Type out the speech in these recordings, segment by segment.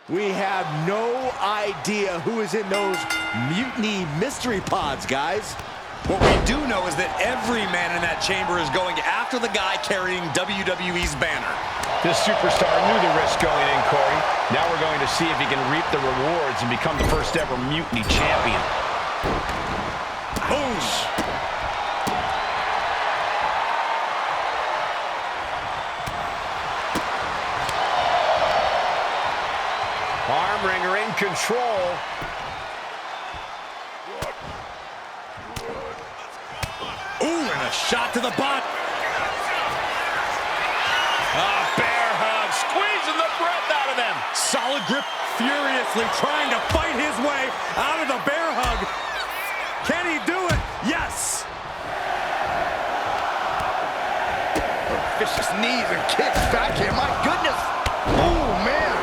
We have no idea who is in those mutiny mystery pods, guys. What we do know is that every man in that chamber is going after the guy carrying WWE's banner. This superstar knew the risk going in, Corey. Now we're going to see if he can reap the rewards and become the first ever mutiny champion. Boom! Arm wringer in control. Ooh, and a shot to the butt. A bear hug, squeezing the breath out of them. Solid grip, furiously trying to fight his way out of the bear hug. Can he do it? Yes! Vicious knees and kicks back here. My goodness. Oh, man.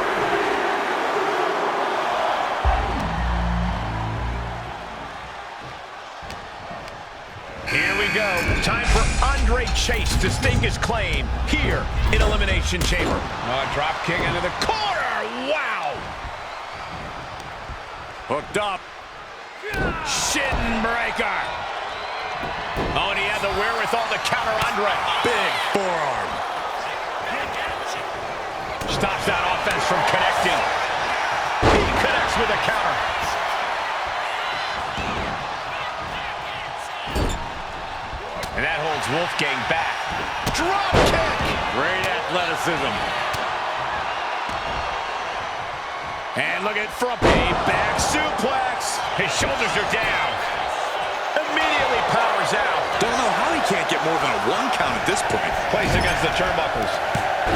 Here we go. Time for Andre Chase to stake his claim here in Elimination Chamber. Drop kick into the corner. Wow. Hooked up. Shin breaker. Oh, and he had the wherewithal to counter Andre. Big forearm. Stops that offense from connecting. He connects with a counter. And that holds Wolfgang back. Drop kick. Great athleticism. And look at from a back suplex. His shoulders are down. Immediately powers out. Don't know how he can't get more than a 1 count at this point. Placed against the turnbuckles.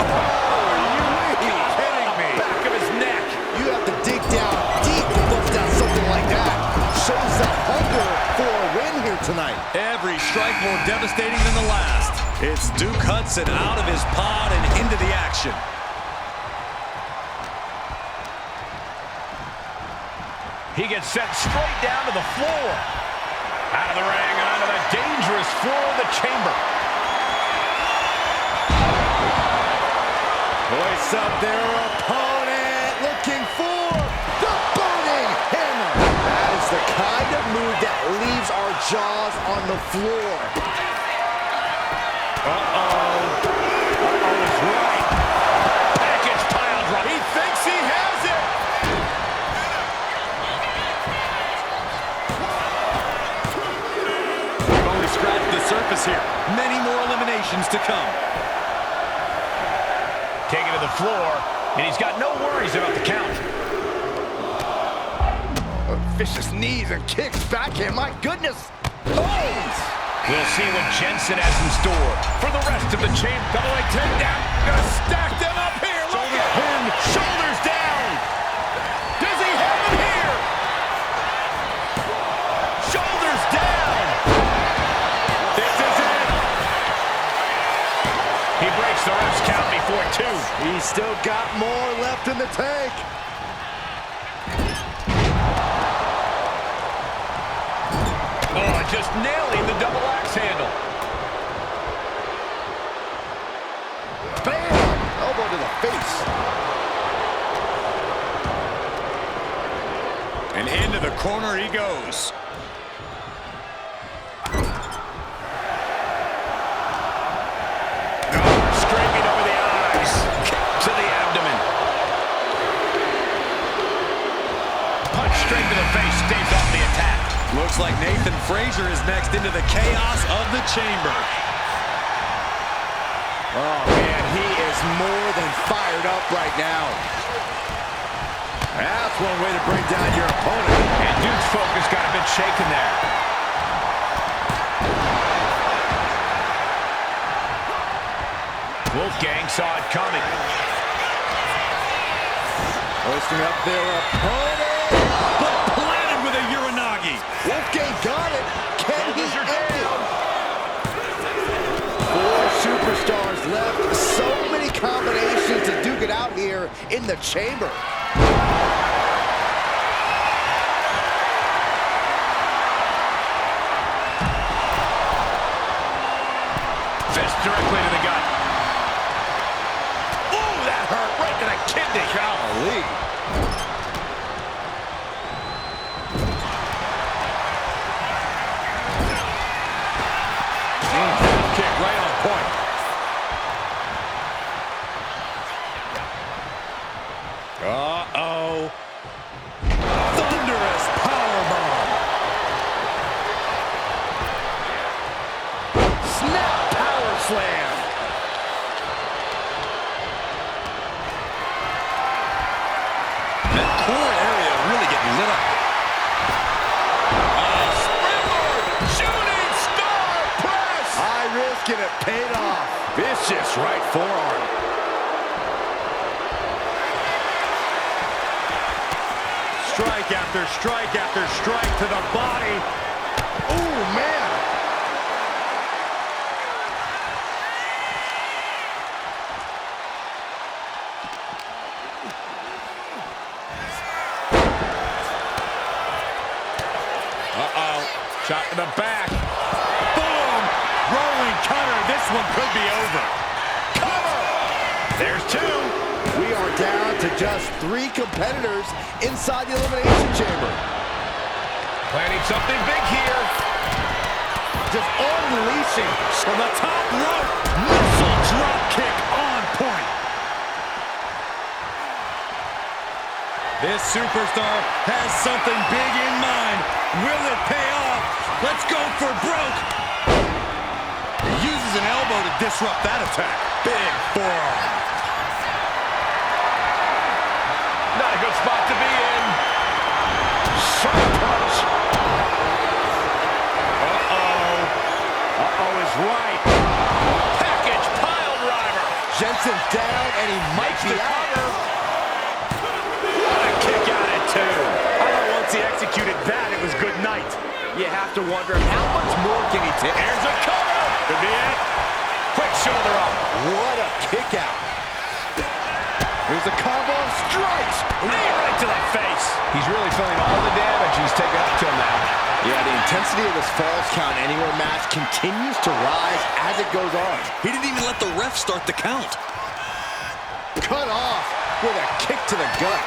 Are you Kidding me. Back of his neck. You have to dig down deep to bust down something like that. Shows that hunger for a win here tonight. Every strike more devastating than the last. It's Duke Hudson out of his pod and into the action. He gets sent straight down to the floor. Out of the ring and onto the dangerous floor of the chamber. Hoists up their opponent, looking for the burning hammer. That is the kind of move that leaves our jaws on the floor. Is right. Package pile driver. He thinks he has it. We've only scratched the surface here. Many more eliminations to come. Taken to the floor, and he's got no worries about the count. Vicious knees and kicks back here. My goodness. Oh! We'll see what Jensen has in store for the rest of the chamber. Double leg takedown. Gonna stack them up here. Look at him. Shoulders down. Does he have him here? Shoulders down. This is it. He breaks the ref's count before 2. He's still got more left in the tank. Oh, just nailing the double axe handle. Bam! Elbow to the face. And into the corner he goes. Scraping over the eyes. Kick to the abdomen. Punch straight to the face. Stays off the attack. Looks like Nathan Frazier is next into the chaos of the chamber. Oh, man, he is more than fired up right now. That's one way to bring down your opponent. And Duke's focus got a bit shaken there. Wolfgang saw it coming. Hoisting up their opponent. But planted with a Uranagi. Wolfgang got it. Can he Shoulders are end it? down. 4 superstars left. So many combinations to duke it out here in the chamber. Fist directly to the gut. Ooh, that hurt right to the kidney. Golly. Uh-oh. Thunderous powerbomb. Snap power slam. That core area really getting lit up. Springboard shooting star press. High risk and it paid off. Vicious right forearm. Strike after strike after strike to the body. Oh, man. Uh-oh. Shot to the back. Boom! Rolling cutter. This one could be over. Cover. There's two. We are down to just 3 competitors inside the Elimination Chamber. Planning something big here. Just unleashing. From the top rope. Missile drop kick on point. This superstar has something big in mind. Will it pay off? Let's go for broke. He uses an elbow to disrupt that attack. Big forearm. Not a good spot to be in. Sharp punch. Uh-oh. Uh-oh is right. Package pile driver. Jensen's down and he might be out. What a kick out at 2. I thought once he executed that, it was good night. You have to wonder how much more can he take? Here's a cover. Could be it. Quick shoulder up. What a kick out. Here's a combo of strikes. Knee right to the face. He's really feeling all the damage he's taken up till now. Yeah, the intensity of this Falls Count Anywhere match continues to rise as it goes on. He didn't even let the ref start the count. Cut off with a kick to the gut.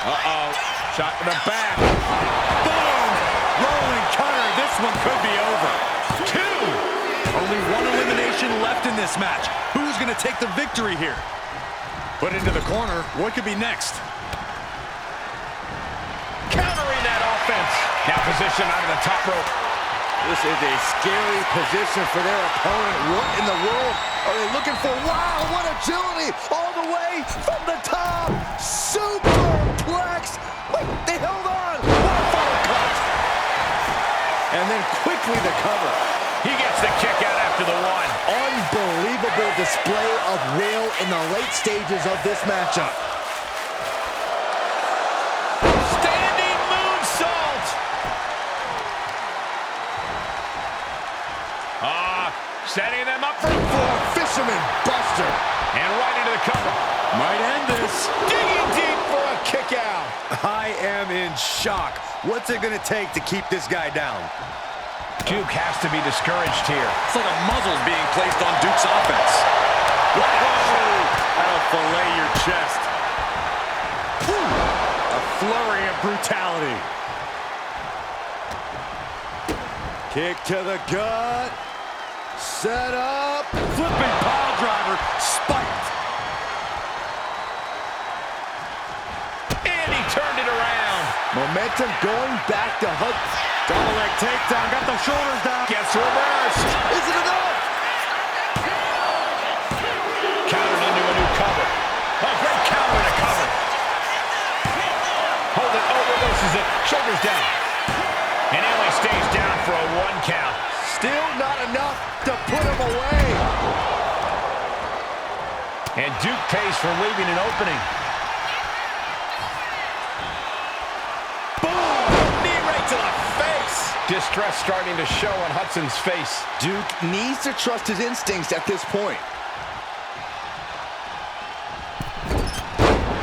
Uh-oh. Shot to the back. Boom! Rolling cutter. This one could be over. 2. Only 1 elimination left in this match. Who's going to take the victory here? Put into the corner. What could be next? Countering that offense. Now position out of the top rope. This is a scary position for their opponent. What in the world are they looking for? Wow, what agility! All the way from the top. Superplex. Wait, they held on. What a follow cut. And then quickly the cover. He gets the kick out after the 1. Unbelievable display of will in the late stages of this matchup. Standing moonsault. Setting them up for Fisherman Buster. and right into the cover. Might end this. Digging deep for a kick out. I am in shock. What's it going to take to keep this guy down? Duke has to be discouraged here. It's like a muzzle's being placed on Duke's offense. Whoa! That'll fillet your chest. A flurry of brutality. Kick to the gut. Set up. Flipping pile driver. Spiked. And he turned it around. Momentum going back to Hud. Double leg takedown. Got the shoulders down. Gets reversed. Is it enough? Countered into a new cover. A great counter and a cover. Hold it. Oh, reverses it. Shoulders down. And Ellie stays down for a 1 count. Still not enough to put him away. And Duke pays for leaving an opening. Boom! Knee right to the face. Distress starting to show on Hudson's face. Duke needs to trust his instincts at this point.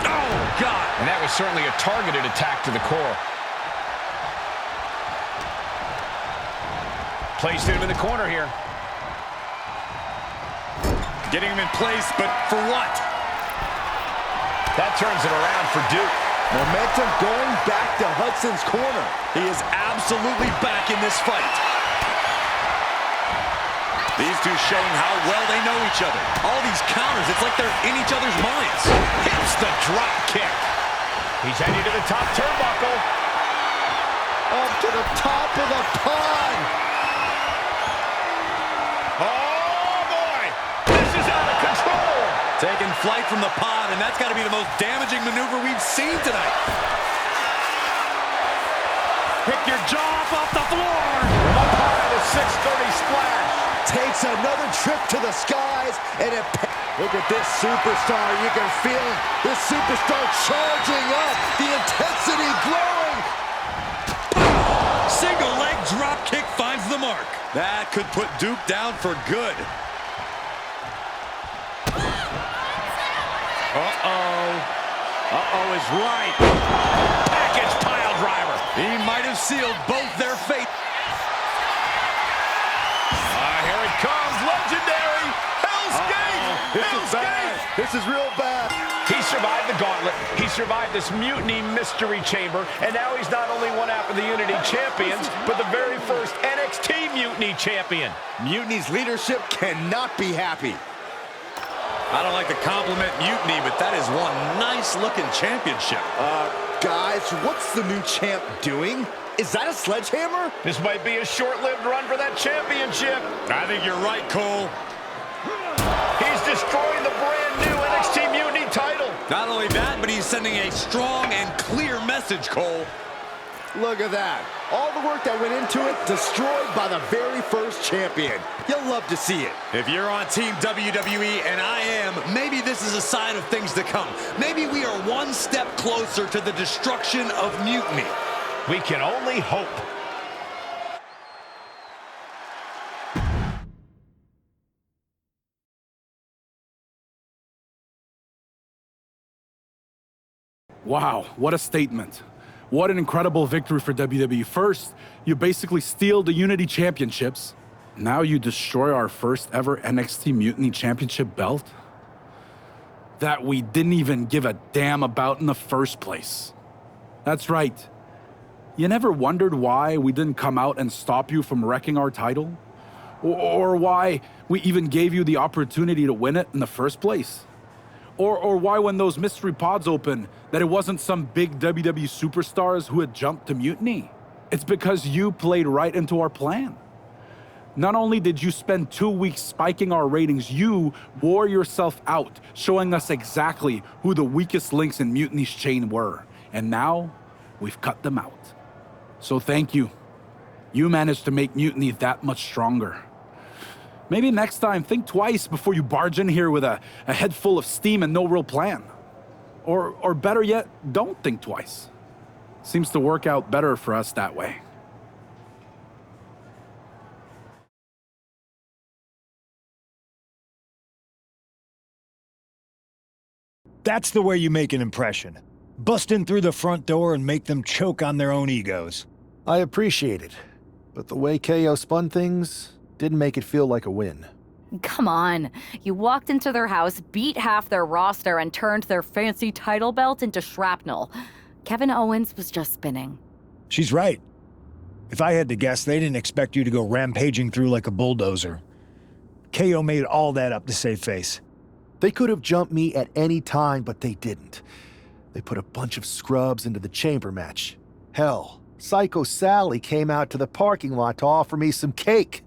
Oh, God. And that was certainly a targeted attack to the core. Placed him in the corner here. Getting him in place, but for what? That turns it around for Duke. Momentum going back to Hudson's corner. He is absolutely back in this fight. These two showing how well they know each other. All these counters, it's like they're in each other's minds. Hits the drop kick. He's heading to the top turnbuckle. Up to the top of the pond. Oh, boy. This is out of control. Taking flight from the pod, and that's got to be the most damaging maneuver we've seen tonight. Pick your jaw up off the floor. Up high, the 630 splash. Takes another trip to the skies, and it... Look at this superstar. You can feel it. This superstar charging up. The intensity growing. Single leg drop kick finds the mark. That could put Duke down for good. Uh-oh is right. Package pile driver. He might have sealed both their fate. Here it comes. Legendary. Hell's Gate. Hell's Gate. This is real bad. He survived the gauntlet. He survived this Mutiny Mystery Chamber. And now he's not only one half of the Unity Champions, but the very first NXT Mutiny Champion. Mutiny's leadership cannot be happy. I don't like to compliment Mutiny, but that is one nice-looking championship. Guys, what's the new champ doing? Is that a sledgehammer? This might be a short-lived run for that championship. I think you're right, Cole. He's destroying the brand-new NXT Mutiny title. Not only that, but he's sending a strong and clear message, Cole. Look at that. All the work that went into it, destroyed by the very first champion. You'll love to see it. If you're on Team WWE, and I am, maybe this is a sign of things to come. Maybe we are one step closer to the destruction of Mutiny. We can only hope. Wow, what a statement. What an incredible victory for WWE. First, you basically steal the Unity Championships. Now you destroy our first ever NXT Mutiny Championship belt that we didn't even give a damn about in the first place. That's right. You never wondered why we didn't come out and stop you from wrecking our title? Or why we even gave you the opportunity to win it in the first place? Or why when those mystery pods opened, that it wasn't some big WWE superstars who had jumped to Mutiny? It's because you played right into our plan. Not only did you spend 2 weeks spiking our ratings, you wore yourself out, showing us exactly who the weakest links in Mutiny's chain were. And now, we've cut them out. So thank you. You managed to make Mutiny that much stronger. Maybe next time, think twice before you barge in here with a head full of steam and no real plan. Or better yet, don't think twice. Seems to work out better for us that way. That's the way you make an impression. Bust in through the front door and make them choke on their own egos. I appreciate it, but the way KO spun things didn't make it feel like a win. Come on. You walked into their house, beat half their roster, and turned their fancy title belt into shrapnel. Kevin Owens was just spinning. She's right. If I had to guess, they didn't expect you to go rampaging through like a bulldozer. KO made all that up to save face. They could have jumped me at any time, but they didn't. They put a bunch of scrubs into the chamber match. Hell, Psycho Sally came out to the parking lot to offer me some cake.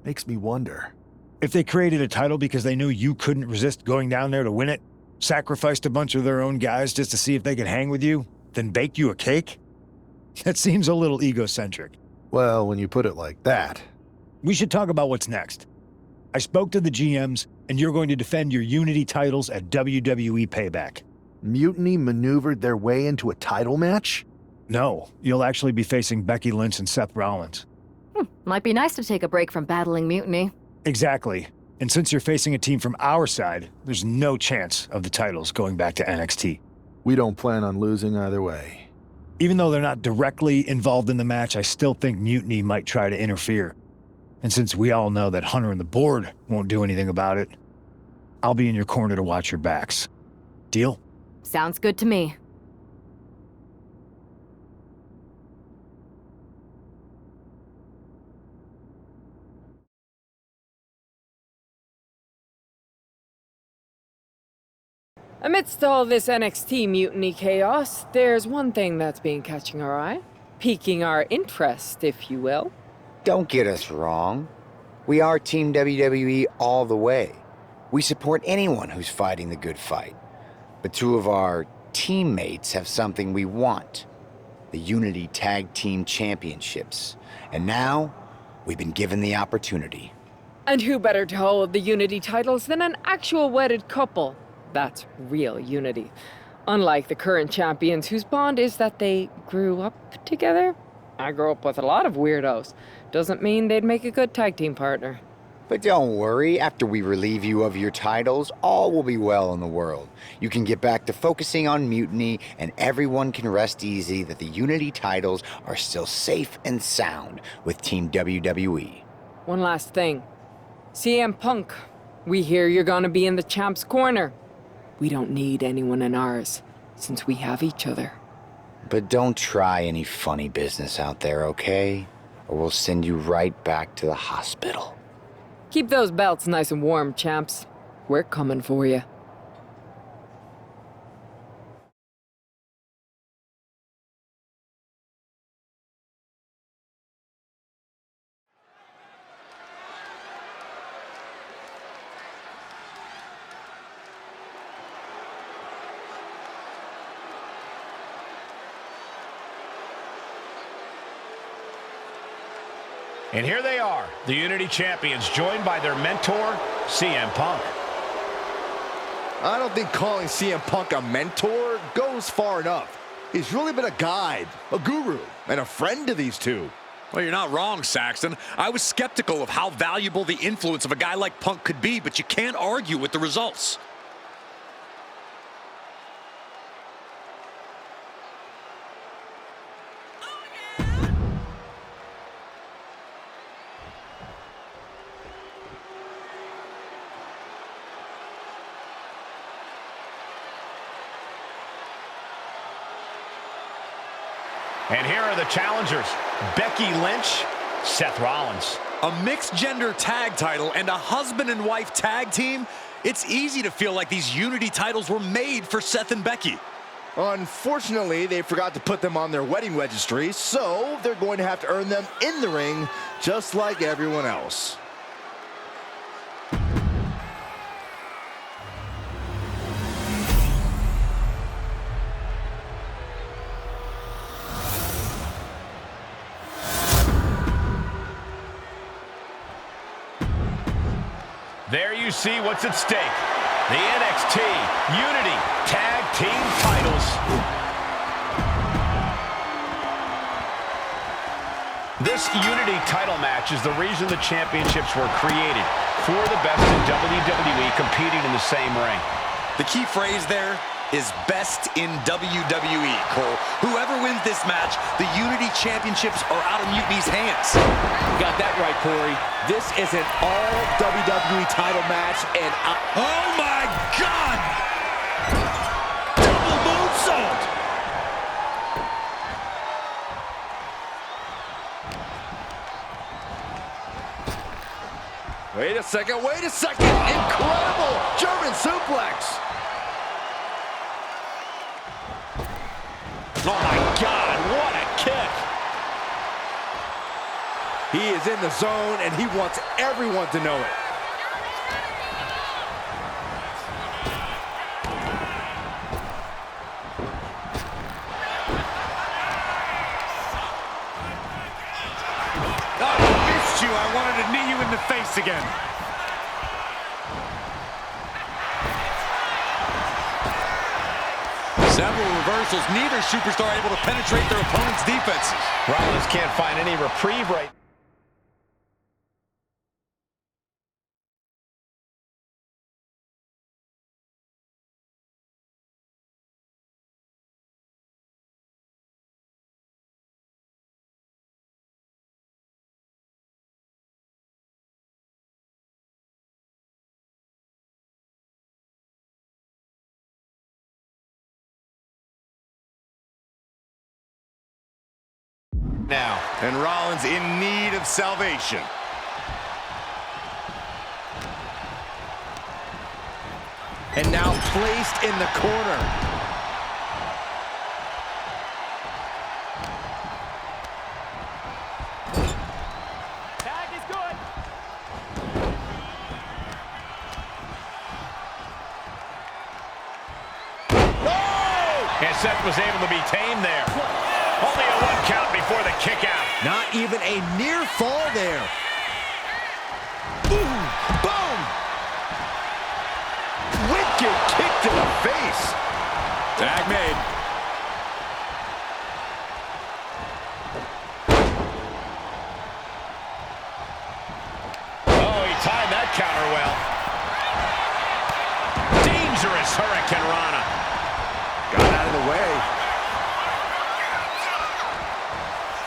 Makes me wonder. If they created a title because they knew you couldn't resist going down there to win it, sacrificed a bunch of their own guys just to see if they could hang with you, then baked you a cake? That seems a little egocentric. Well, when you put it like that. We should talk about what's next. I spoke to the GMs, and you're going to defend your Unity titles at WWE Payback. Mutiny maneuvered their way into a title match? No, you'll actually be facing Becky Lynch and Seth Rollins. Might be nice to take a break from battling Mutiny. Exactly. And since you're facing a team from our side, there's no chance of the titles going back to NXT. We don't plan on losing either way. Even though they're not directly involved in the match, I still think Mutiny might try to interfere. And since we all know that Hunter and the board won't do anything about it, I'll be in your corner to watch your backs. Deal? Sounds good to me. Amidst all this NXT mutiny chaos, there's one thing that's been catching our eye. Piquing our interest, if you will. Don't get us wrong. We are Team WWE all the way. We support anyone who's fighting the good fight. But two of our teammates have something we want. The Unity Tag Team Championships. And now, we've been given the opportunity. And who better to hold the Unity titles than an actual wedded couple? That's real unity. Unlike the current champions whose bond is that they grew up together. I grew up with a lot of weirdos. Doesn't mean they'd make a good tag team partner. But don't worry, after we relieve you of your titles, all will be well in the world. You can get back to focusing on Mutiny, and everyone can rest easy that the Unity titles are still safe and sound with Team WWE. One last thing. CM Punk, we hear you're gonna be in the champ's corner. We don't need anyone in ours, since we have each other. But don't try any funny business out there, okay? Or we'll send you right back to the hospital. Keep those belts nice and warm, champs. We're coming for you. And here they are, the Unity Champions, joined by their mentor, CM Punk. I don't think calling CM Punk a mentor goes far enough. He's really been a guide, a guru, and a friend to these two. Well, you're not wrong, Saxton. I was skeptical of how valuable the influence of a guy like Punk could be, but you can't argue with the results. And here are the challengers, Becky Lynch, Seth Rollins. A mixed-gender tag title and a husband and wife tag team? It's easy to feel like these Unity titles were made for Seth and Becky. Unfortunately, they forgot to put them on their wedding registry, so they're going to have to earn them in the ring, just like everyone else. There you see what's at stake. The NXT Unity Tag Team titles. This Unity title match is the reason the championships were created. For the best in WWE competing in the same ring. The key phrase there is best in WWE, Cole. Whoever wins this match, the Unity Championships are out of Mutiny's hands. You got that right, Corey. This is an all WWE title match, and oh my God! Double moonsault! Wait a second, wait a second! Incredible German suplex! Oh my God, what a kick! He is in the zone, and he wants everyone to know it. Oh, I missed you. I wanted to knee you in the face again. Several reversals, neither superstar able to penetrate their opponent's defenses. Rollins can't find any reprieve right. Now, And Rollins in need of salvation. and now placed in the corner. Tag is good. And Seth was able to be tamed there. Only a 1 count before the kick out. Not even a near fall there. Boom! Boom! Wicked kick to the face. Tag made. Oh, he timed that counter well. Dangerous Hurricane Rana. Got out of the way.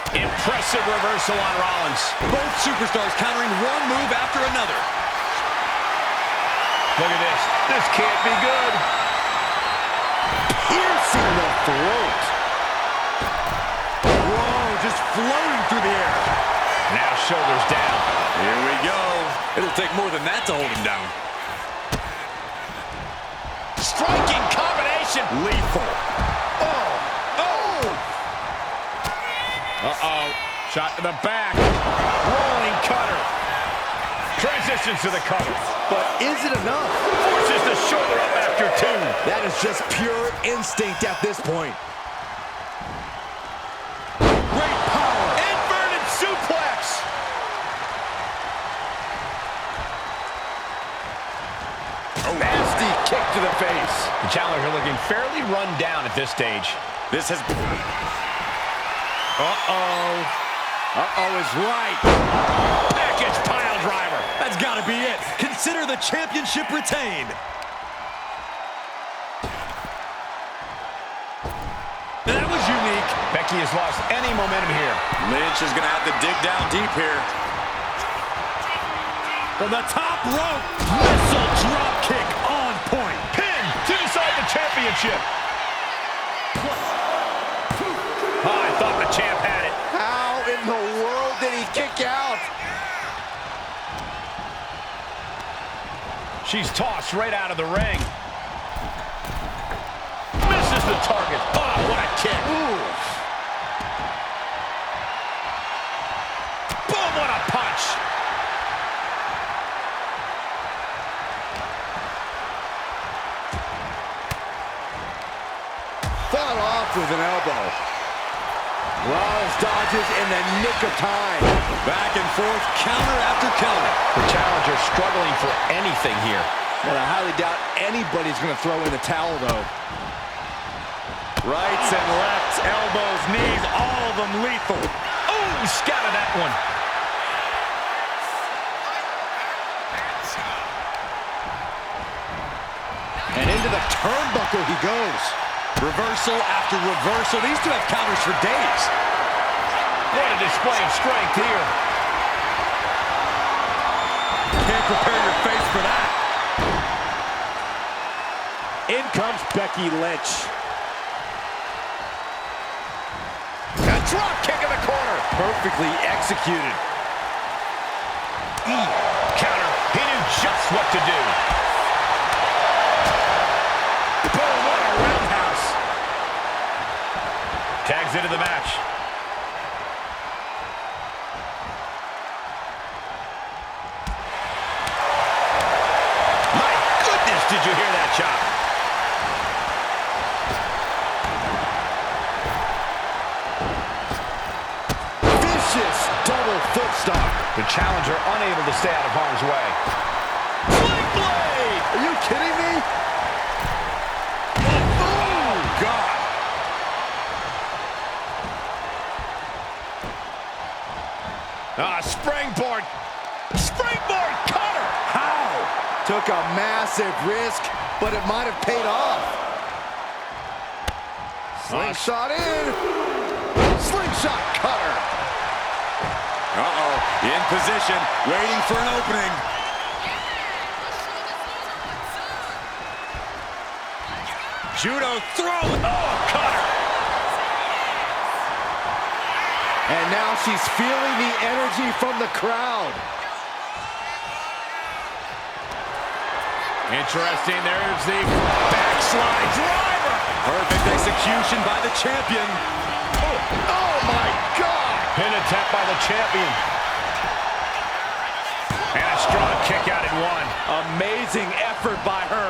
Impressive reversal on Rollins. Both superstars countering one move after another. Look at this. This can't be good. Piercing the throat. Whoa, just floating through the air. Now shoulders down. Here we go. It'll take more than that to hold him down. Striking combination. Lethal. Oh! Oh! Uh-oh. Shot to the back. Rolling cutter. Transitions to the cover. But is it enough? Forces the shoulder up after 2. That is just pure instinct at this point. Great power. Inverted suplex. A nasty kick to the face. The challenger looking fairly run down at this stage. This has... Uh-oh. Uh-oh is right. Package pile driver. That's got to be it. Consider the championship retained. That was unique. Becky has lost any momentum here. Lynch is going to have to dig down deep here. From the top rope. Missile drop kick on point. Pin to decide the championship. Oh, I thought the champ had it. How in the world did he kick out? She's tossed right out of the ring. Misses the target. Oh, what a kick. Ooh. Boom, what a punch. Fought off with an elbow. Rollins dodges in the nick of time. Back and forth, counter after counter. The challenger struggling for anything here. Well, I highly doubt anybody's going to throw in the towel, though. Rights and lefts, elbows, knees, all of them lethal. Oh, scattered that one. And into the turnbuckle he goes. Reversal after reversal. These two have counters for days. What a display of strength here. Can't prepare your face for that. In comes Becky Lynch. A drop kick in the corner. Perfectly executed. Counter. He knew just what to do. Boom, what a roundhouse. Tags into the match. My goodness, did you hear that chop? Vicious double foot stomp. The challenger unable to stay out of harm's way. Flick blade! Are you kidding me? Oh, God. Springboard. Springboard cutter. How? Took a massive risk, but it might have paid off. Slingshot in. Slingshot cutter. Uh-oh. In position, waiting for an opening. Judo throw. Oh, cutter. And now she's feeling the energy from the crowd. Interesting. There's the backslide driver. Perfect execution by the champion. Oh my God! Pin attempt by the champion. And a strong kick out in one. Amazing effort by her.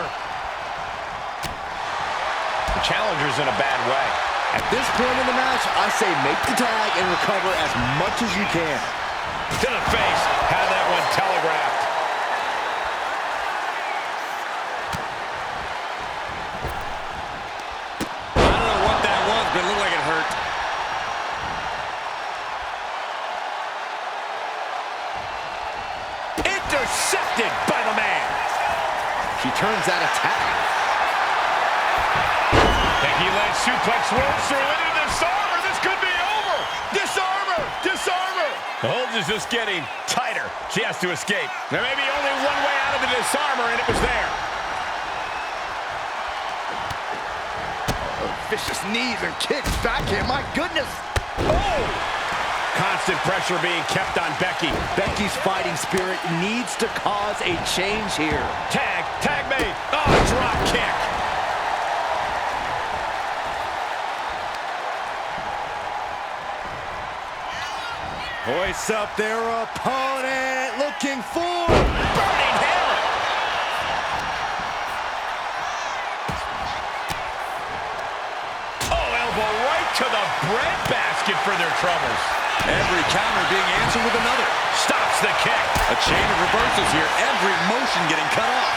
The challenger's in a bad way. At this point in the match, I say make the tag and recover as much as you can. To the face. Had that one telegraphed. I don't know what that was, but it looked like it hurt. Intercepted by the man. She turns that attack. Becky Lynch suplex rolls through into disarmer. This could be over. Disarmer. Disarmer. The hold is just getting tighter. She has to escape. There may be only one way out of the disarmer, and it was there. Vicious knees and kicks back here. My goodness. Oh! Constant pressure being kept on Becky. Becky's fighting spirit needs to cause a change here. Tag made. Oh, drop kick. Hoists up their opponent, looking for Burning hell. Oh, elbow right to the breadbasket for their troubles. Every counter being answered with another. Stops the kick. A chain of reversals here. Every motion getting cut off.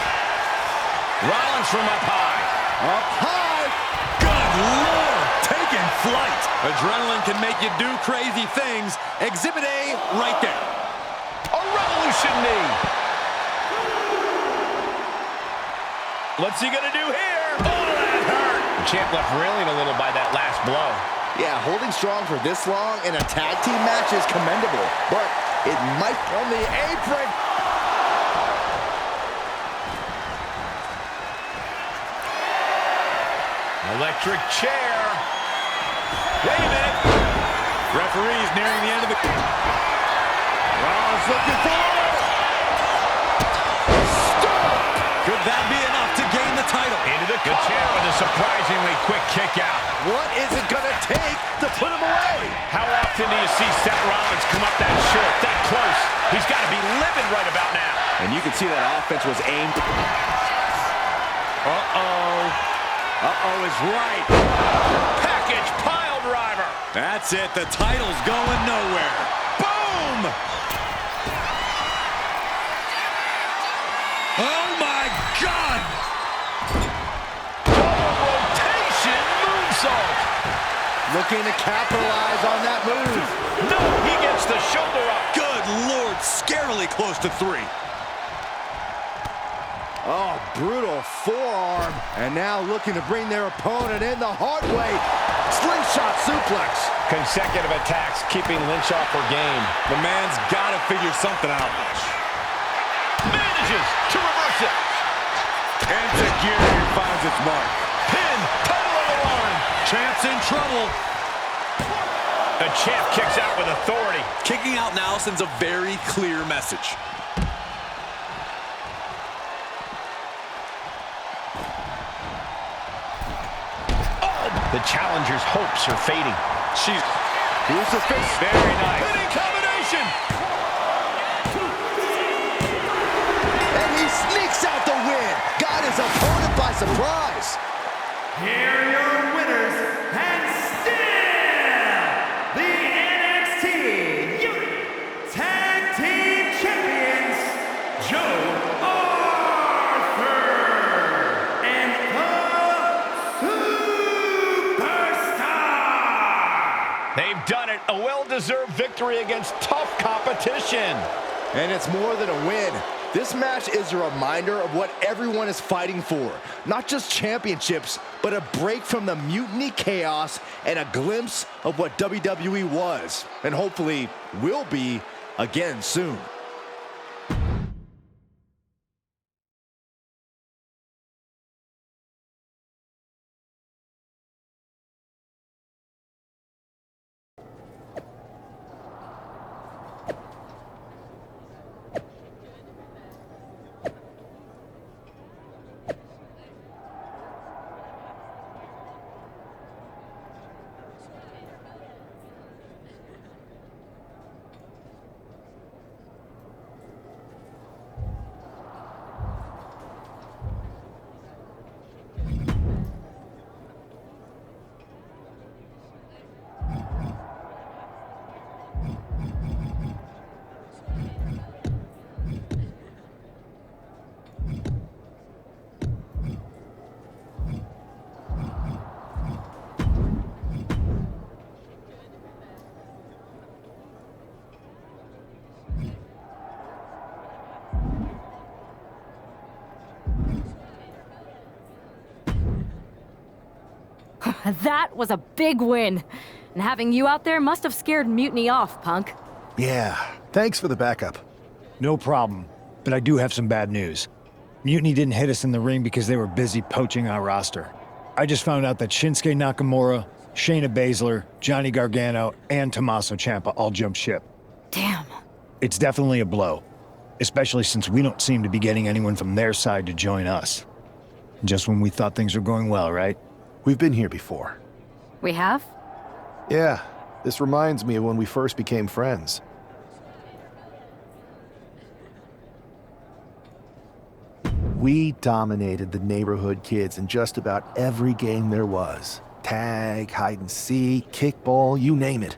Rollins from up high. up high. Good Lord, taking flight. Adrenaline can make you do crazy things. Exhibit A right there. A revolution knee. What's he gonna do here? Oh, that hurt. The champ left reeling a little by that last blow. Yeah, holding strong for this long in a tag team match is commendable, but it might on the apron. Electric chair. Wait a minute. Referee's nearing the end of the... Rollins looking for it. Stop. Could that be enough to gain the title? Into the champ with a surprisingly quick kick out. What is it going to take to put him away? How often do you see Seth Rollins come up that short, that close? He's got to be livid right about now. And you can see that offense was aimed. Uh-oh is right. Package pile driver. That's it. The title's going nowhere. Boom! Oh, my God! Rotation moonsault. Looking to capitalize on that move. No, he gets the shoulder up. Good Lord, scarily close to 3. Oh, brutal forearm. And now looking to bring their opponent in the hard way. Slingshot suplex. Consecutive attacks keeping Lynch off her game. The man's got to figure something out. Manages to reverse it. And security finds its mark. Pin, title on the line. Champ's in trouble. The champ kicks out with authority. Kicking out now sends a very clear message. The challenger's hopes are fading. Here's the face. Very nice. Hitting combination. And he sneaks out the win. Got his opponent by surprise. Here are your winners, and still the NXT Tag Team Champions, Joe Arthur and the Superstar. They've done it. A well-deserved victory against tough competition. And it's more than a win. This match is a reminder of what everyone is fighting for. Not just championships, but a break from the mutiny chaos and a glimpse of what WWE was, and hopefully will be again soon. That was a big win. And having you out there must have scared Mutiny off, Punk. Yeah, thanks for the backup. No problem, but I do have some bad news. Mutiny didn't hit us in the ring because they were busy poaching our roster. I just found out that Shinsuke Nakamura, Shayna Baszler, Johnny Gargano, and Tommaso Ciampa all jumped ship. Damn. It's definitely a blow, especially since we don't seem to be getting anyone from their side to join us. Just when we thought things were going well, right? We've been here before. We have? Yeah, this reminds me of when we first became friends. We dominated the neighborhood kids in just about every game there was. Tag, hide and seek, kickball, you name it.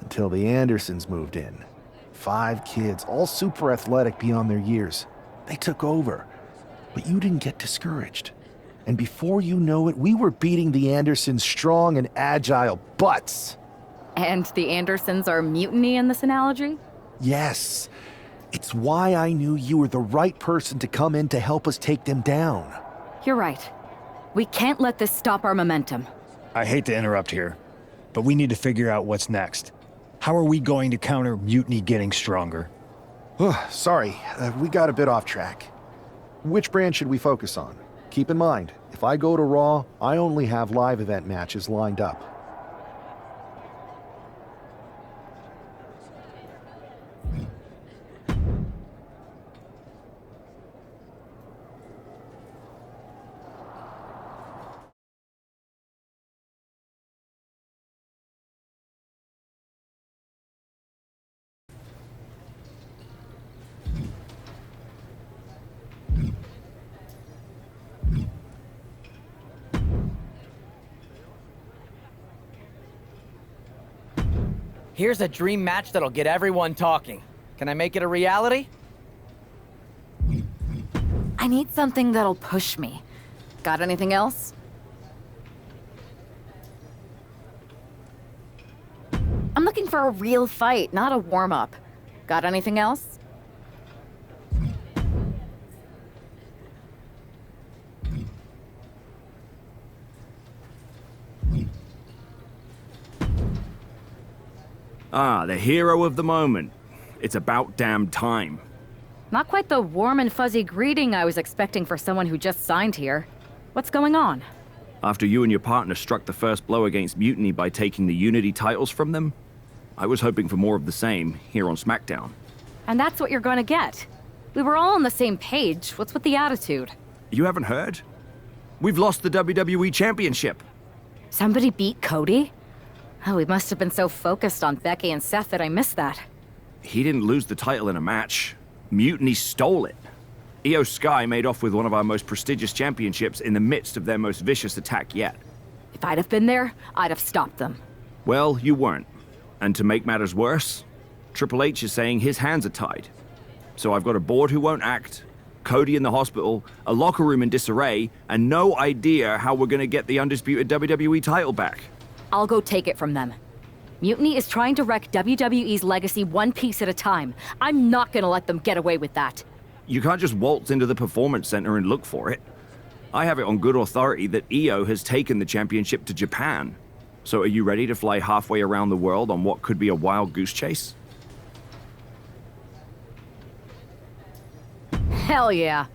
Until the Andersons moved in. 5 kids, all super athletic beyond their years. They took over. But you didn't get discouraged. And before you know it, we were beating the Andersons' strong and agile butts. And the Andersons are Mutiny in this analogy? Yes. It's why I knew you were the right person to come in to help us take them down. You're right. We can't let this stop our momentum. I hate to interrupt here, but we need to figure out what's next. How are we going to counter Mutiny getting stronger? Sorry, we got a bit off track. Which brand should we focus on? Keep in mind, if I go to Raw, I only have live event matches lined up. Here's a dream match that'll get everyone talking. Can I make it a reality? I need something that'll push me. Got anything else? I'm looking for a real fight, not a warm-up. Got anything else? Ah, the hero of the moment. It's about damn time. Not quite the warm and fuzzy greeting I was expecting for someone who just signed here. What's going on? After you and your partner struck the first blow against Mutiny by taking the Unity titles from them, I was hoping for more of the same here on SmackDown. And that's what you're gonna get. We were all on the same page. What's with the attitude? You haven't heard? We've lost the WWE Championship. Somebody beat Cody? Oh, we must have been so focused on Becky and Seth that I missed that. He didn't lose the title in a match. Mutiny stole it. Io Sky made off with one of our most prestigious championships in the midst of their most vicious attack yet. If I'd have been there, I'd have stopped them. Well, you weren't. And to make matters worse, Triple H is saying his hands are tied. So I've got a board who won't act, Cody in the hospital, a locker room in disarray, and no idea how we're gonna get the undisputed WWE title back. I'll go take it from them. Mutiny is trying to wreck WWE's legacy one piece at a time. I'm not gonna let them get away with that. You can't just waltz into the Performance Center and look for it. I have it on good authority that Io has taken the championship to Japan. So are you ready to fly halfway around the world on what could be a wild goose chase? Hell yeah.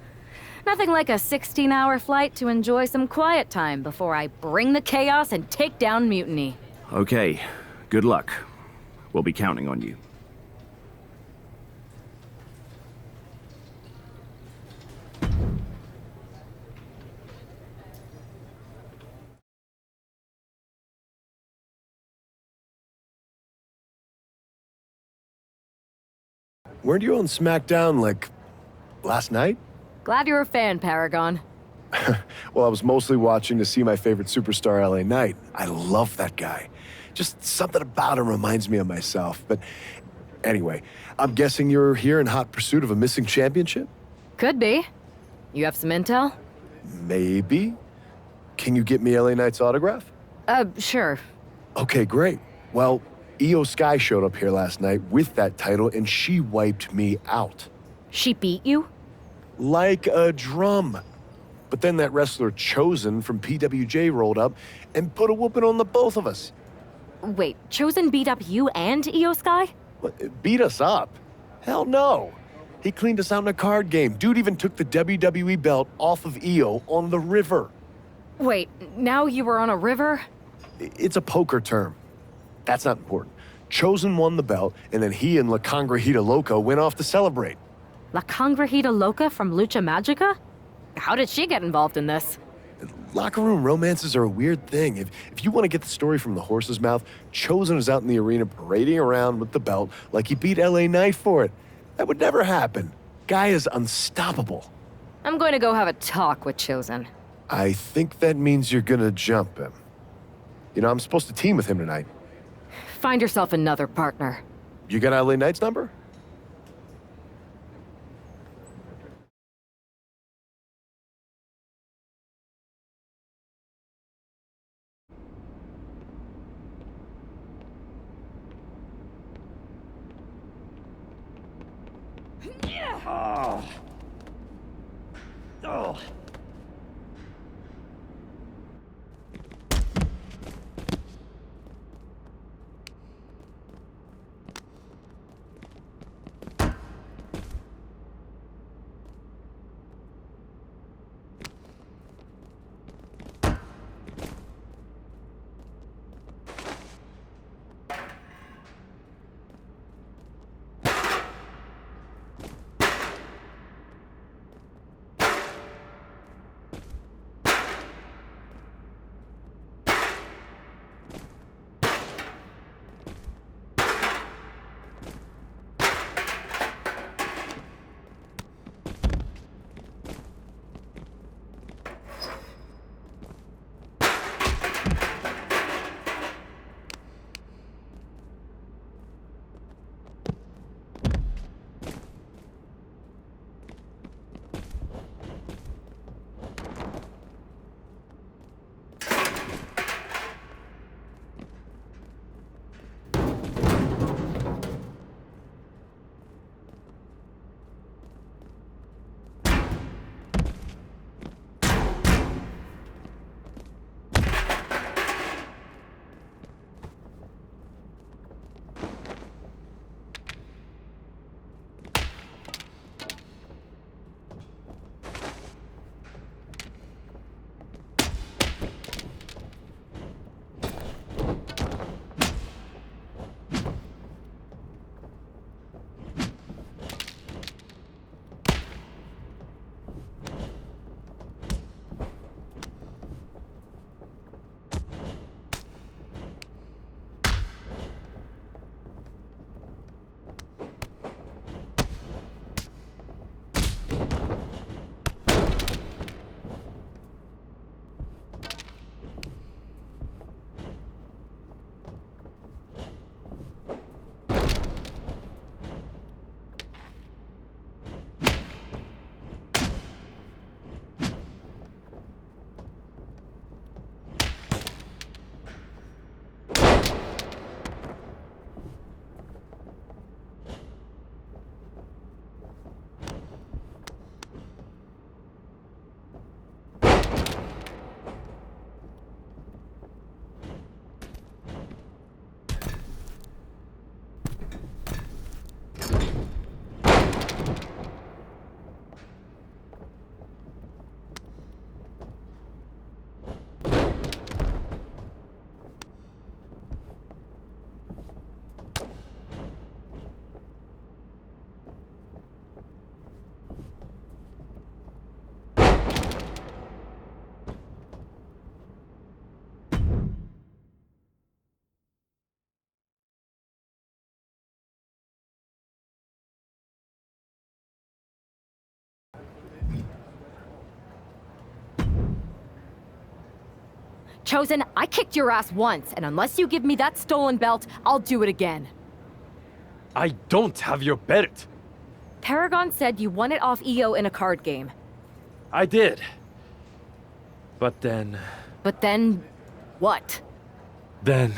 Nothing like a 16-hour flight to enjoy some quiet time before I bring the chaos and take down Mutiny. Okay, good luck. We'll be counting on you. Weren't you on SmackDown, like, last night? Glad you're a fan, Paragon. Well, I was mostly watching to see my favorite superstar, LA Knight. I love that guy. Just something about him reminds me of myself. But anyway, I'm guessing you're here in hot pursuit of a missing championship? Could be. You have some intel? Maybe. Can you get me LA Knight's autograph? Sure. Okay, great. Well, Io Sky showed up here last night with that title, and she wiped me out. She beat you? Like a drum. But then that wrestler Chosen from PWJ rolled up and put a whooping on the both of us. Wait, Chosen beat up you and Io Sky? What, beat us up? Hell no. He cleaned us out in a card game. Dude even took the WWE belt off of Io on the river. Wait, now you were on a river? It's a poker term. That's not important. Chosen won the belt, and then he and La Congrejita Loca went off to celebrate. La Congrejita Loca from Lucha Magica? How did she get involved in this? Locker room romances are a weird thing. If you want to get the story from the horse's mouth, Chosen is out in the arena parading around with the belt like he beat LA Knight for it. That would never happen. Guy is unstoppable. I'm going to go have a talk with Chosen. I think that means you're gonna jump him. You know, I'm supposed to team with him tonight. Find yourself another partner. You got LA Knight's number? Chosen, I kicked your ass once, and unless you give me that stolen belt, I'll do it again. I don't have your belt. Paragon said you won it off Io in a card game. I did. But then... But then... what? Then...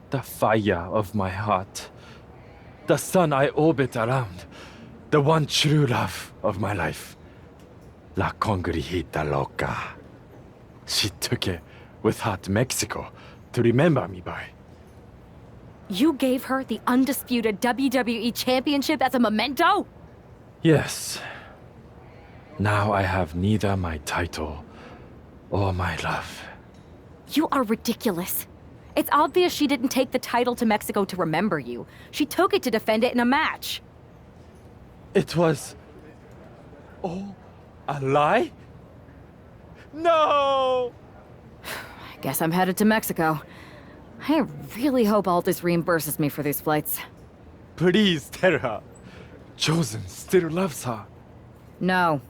the fire of my heart. The sun I orbit around. The one true love of my life. La Congrijita Loca. She took it with her to Mexico to remember me by. You gave her the undisputed WWE Championship as a memento? Yes. Now I have neither my title or my love. You are ridiculous. It's obvious she didn't take the title to Mexico to remember you. She took it to defend it in a match. It was... Oh, a lie? No! I guess I'm headed to Mexico. I really hope Aldis reimburses me for these flights. Please tell her. Chosen still loves her. No.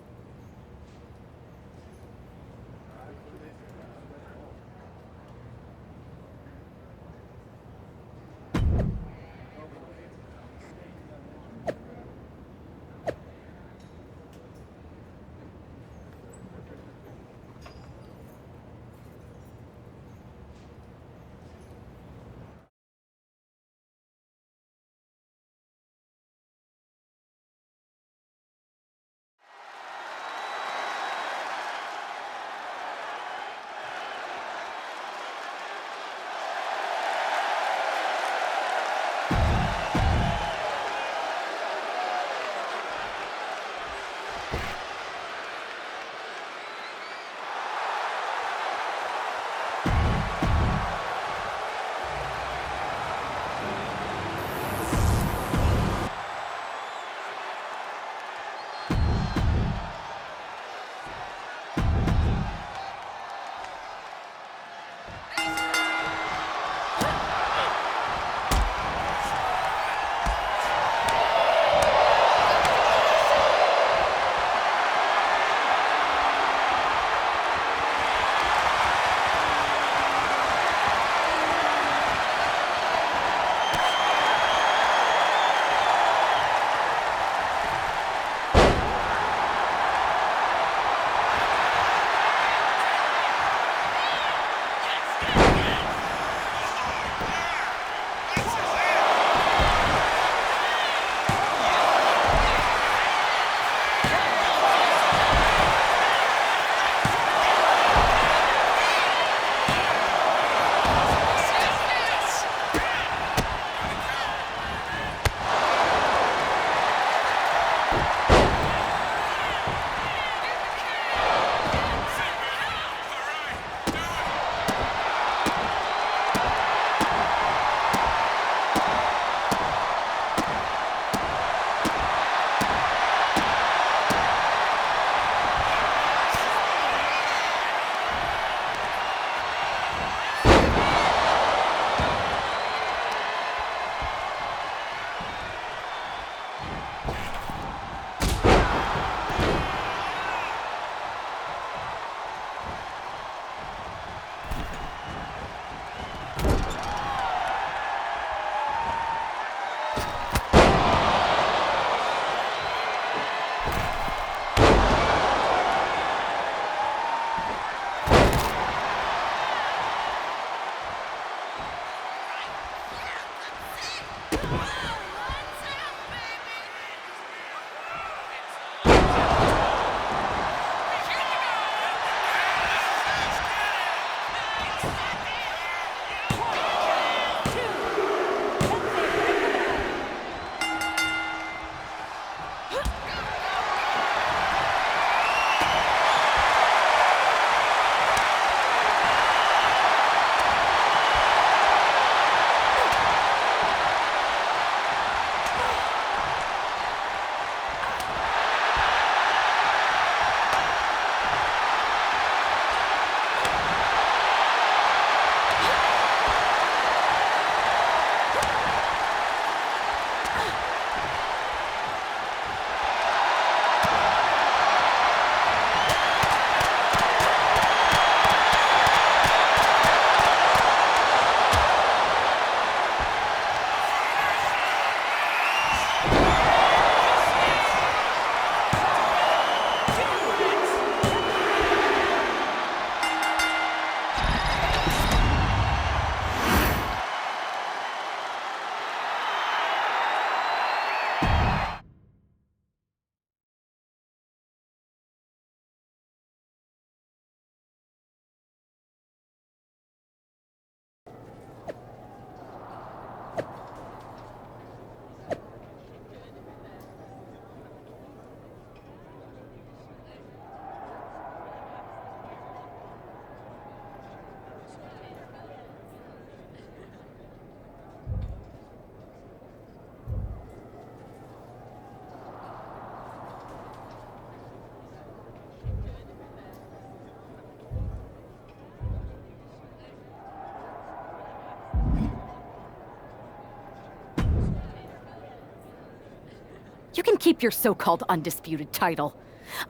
can keep your so-called undisputed title.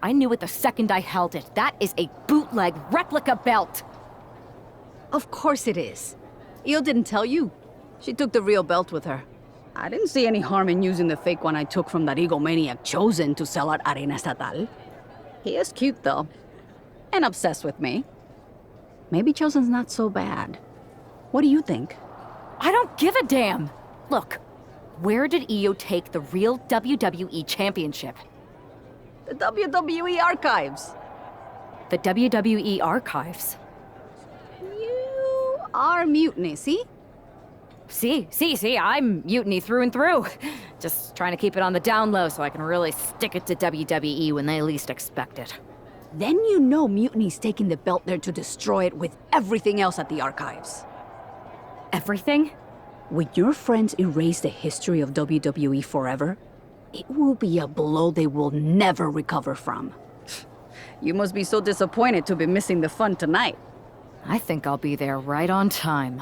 I knew it the second I held it. That is a bootleg replica belt. Of course it is. Io didn't tell you. She took the real belt with her. I didn't see any harm in using the fake one I took from that egomaniac Chosen to sell at Arena Estatal. He is cute, though. And obsessed with me. Maybe Chosen's not so bad. What do you think? I don't give a damn. Look, where did Io take the real WWE Championship? The WWE archives. The WWE archives? You are Mutiny, see? See, I'm Mutiny through and through. Just trying to keep it on the down low so I can really stick it to WWE when they least expect it. Then you know Mutiny's taking the belt there to destroy it with everything else at the archives. Everything? When your friends erase the history of WWE forever, it will be a blow they will never recover from. You must be so disappointed to be missing the fun tonight. I think I'll be there right on time.